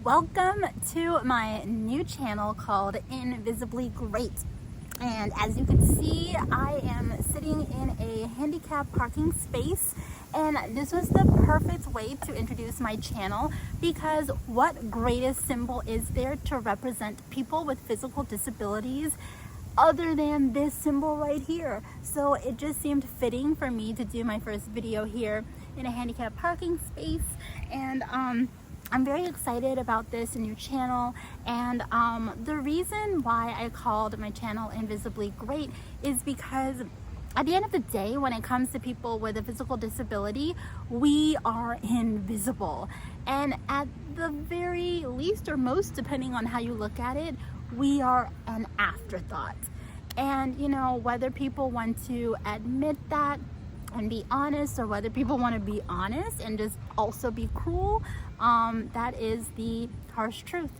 Welcome to my new channel called InvisiblyGr8. And as you can see, I am sitting in a handicapped parking space, and this was the perfect way to introduce my channel because what greatest symbol is there to represent people with physical disabilities other than this symbol right here? So it just seemed fitting for me to do my first video here in a handicapped parking space, and I'm very excited about this new channel. And the reason why I called my channel InvisiblyGr8 is because at the end of the day, when it comes to people with a physical disability, we are invisible. And at the very least, or most, depending on how you look at it, we are an afterthought. And you know, whether people want to admit that and be honest, or whether people want to be honest and just also be cruel, that is the harsh truth.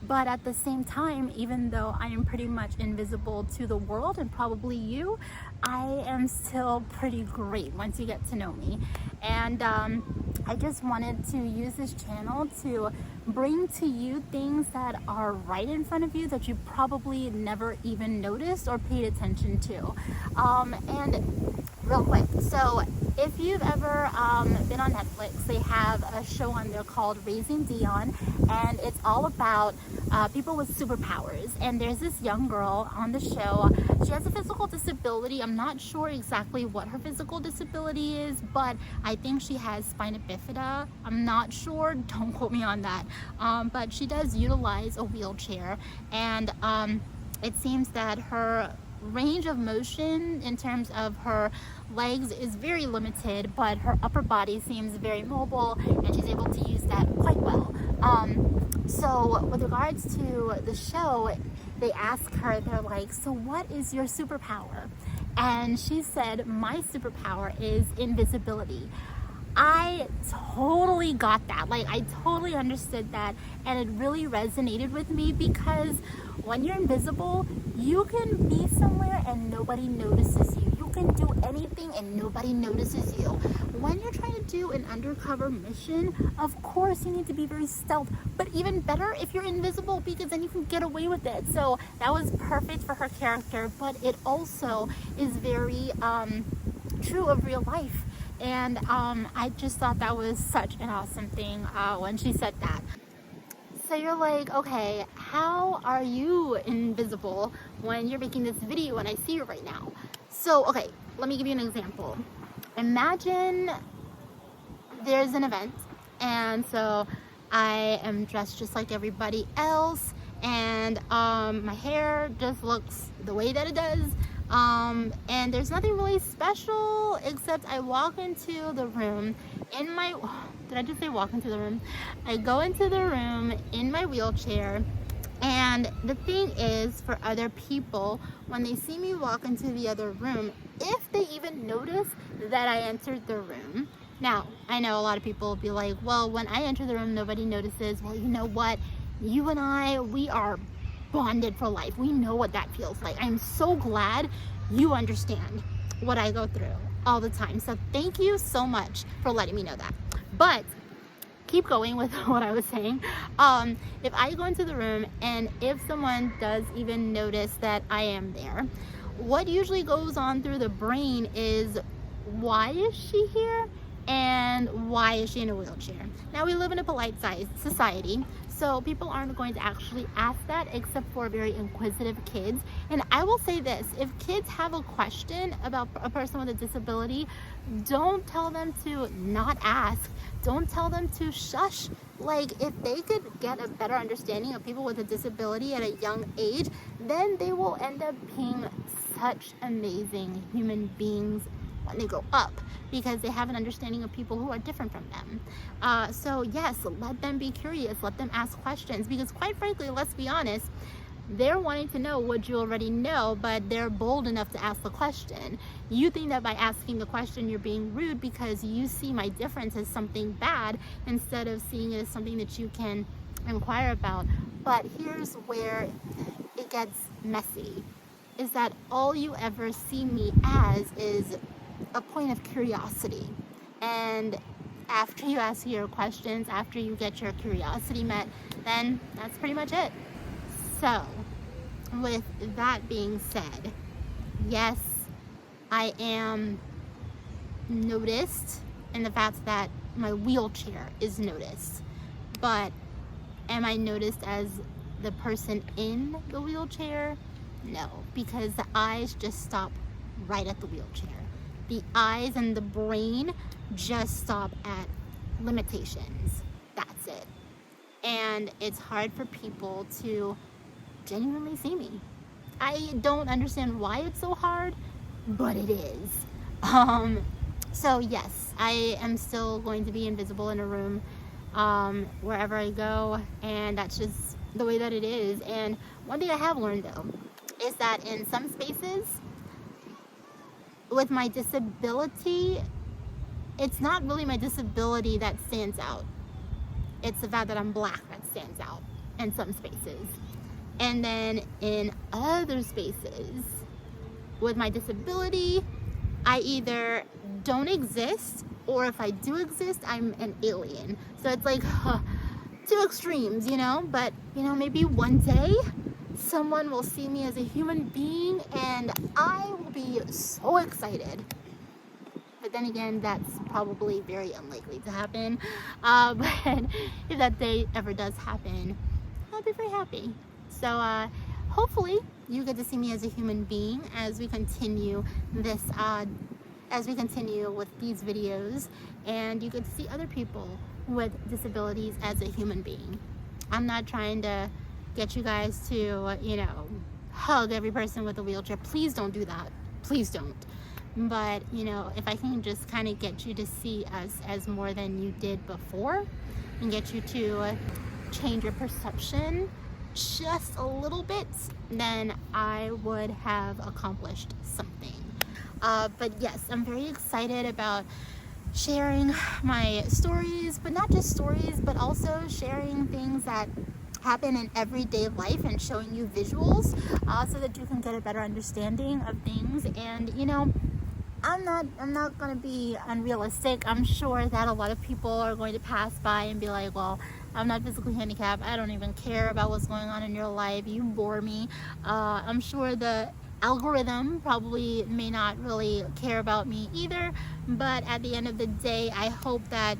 But at the same time, even though I am pretty much invisible to the world and probably you, I am still pretty great once you get to know me. And I just wanted to use this channel to bring to you things that are right in front of you that you probably never even noticed or paid attention to. And real quick, so if you've ever been on Netflix, they have a show on there called Raising Dion, and it's all about people with superpowers. And there's this young girl on the show. She has a physical disability. I'm not sure exactly what her physical disability is, but I think she has spina bifida. I'm not sure, don't quote me on that. But she does utilize a wheelchair, and it seems that her range of motion in terms of her legs is very limited, but her upper body seems very mobile, and she's able to use that quite well. So with regards to the show, they ask her, they're like, so what is your superpower? And she said, my superpower is invisibility. I totally got that. Like, I totally understood that, and it really resonated with me because when you're invisible, you can be somewhere and nobody notices you. You can do anything and nobody notices you. When you're trying to do an undercover mission, of course you need to be very stealth, but even better if you're invisible, because then you can get away with it. So that was perfect for her character, but it also is very true of real life. And I just thought that was such an awesome thing when she said that. So you're like, okay, how are you invisible when you're making this video and I see you right now? So, okay, let me give you an example. Imagine there's an event, and so I am dressed just like everybody else, and my hair just looks the way that it does. And there's nothing really special except I walk into the room in my, did I just say walk into the room? I go into the room in my wheelchair, and the thing is, for other people, when they see me walk into the other room, if they even notice that I entered the room. Now, I know a lot of people will be like, well, when I enter the room, nobody notices. Well, you know what? You and I, we are bonded for life. We know what that feels like. I'm so glad you understand what I go through all the time. So thank you so much for letting me know that. But keep going with what I was saying. If I go into the room and if someone does even notice that I am there, what usually goes on through the brain is, why is she here? And why is she in a wheelchair? Now, we live in a polite society, so people aren't going to actually ask that except for very inquisitive kids. And I will say this, if kids have a question about a person with a disability, don't tell them to not ask. Don't tell them to shush. Like, if they could get a better understanding of people with a disability at a young age, then they will end up being such amazing human beings when they grow up, because they have an understanding of people who are different from them. So yes, let them be curious, let them ask questions, because quite frankly, let's be honest, they're wanting to know what you already know, but they're bold enough to ask the question. You think that by asking the question you're being rude because you see my difference as something bad instead of seeing it as something that you can inquire about. But here's where it gets messy, is that all you ever see me as is a point of curiosity. And after you ask your questions, after you get your curiosity met, then that's pretty much it. So, with that being said, yes, I am noticed in the fact that my wheelchair is noticed, but am I noticed as the person in the wheelchair? No, because the eyes just stop right at the wheelchair. The eyes and the brain just stop at limitations. That's it. And it's hard for people to genuinely see me. I don't understand why it's so hard, but it is. So yes, I am still going to be invisible in a room wherever I go, and that's just the way that it is. And one thing I have learned though is that in some spaces with my disability, it's not really my disability that stands out. It's the fact that I'm black that stands out in some spaces. And then in other spaces with my disability, I either don't exist, or if I do exist, I'm an alien. So it's like two extremes, you know? But, you know, maybe one day someone will see me as a human being and I will be so excited. But then again, that's probably very unlikely to happen. But if that day ever does happen, I'll be very happy. So hopefully you get to see me as a human being as we continue this, as we continue with these videos, and you get to see other people with disabilities as a human being. I'm not trying to get you guys to, you know, hug every person with a wheelchair. Please don't do that. Please don't. But, you know, if I can just kind of get you to see us as more than you did before and get you to change your perception just a little bit, then I would have accomplished something. But yes, I'm very excited about sharing my stories, but not just stories, but also sharing things that happen in everyday life and showing you visuals so that you can get a better understanding of things. And, you know, I'm not going to be unrealistic. I'm sure that a lot of people are going to pass by and be like, well, I'm not physically handicapped. I don't even care about what's going on in your life. You bore me. I'm sure the algorithm probably may not really care about me either. But at the end of the day, I hope that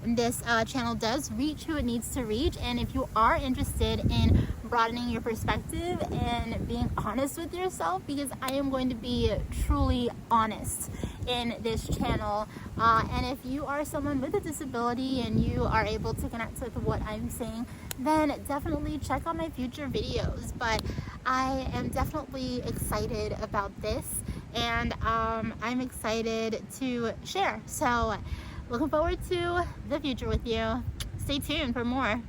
this channel does reach who it needs to reach. And if you are interested in broadening your perspective and being honest with yourself, because I am going to be truly honest in this channel, and if you are someone with a disability and you are able to connect with what I'm saying, then definitely check out my future videos. But I am definitely excited about this, and I'm excited to share. So looking forward to the future with you. Stay tuned for more.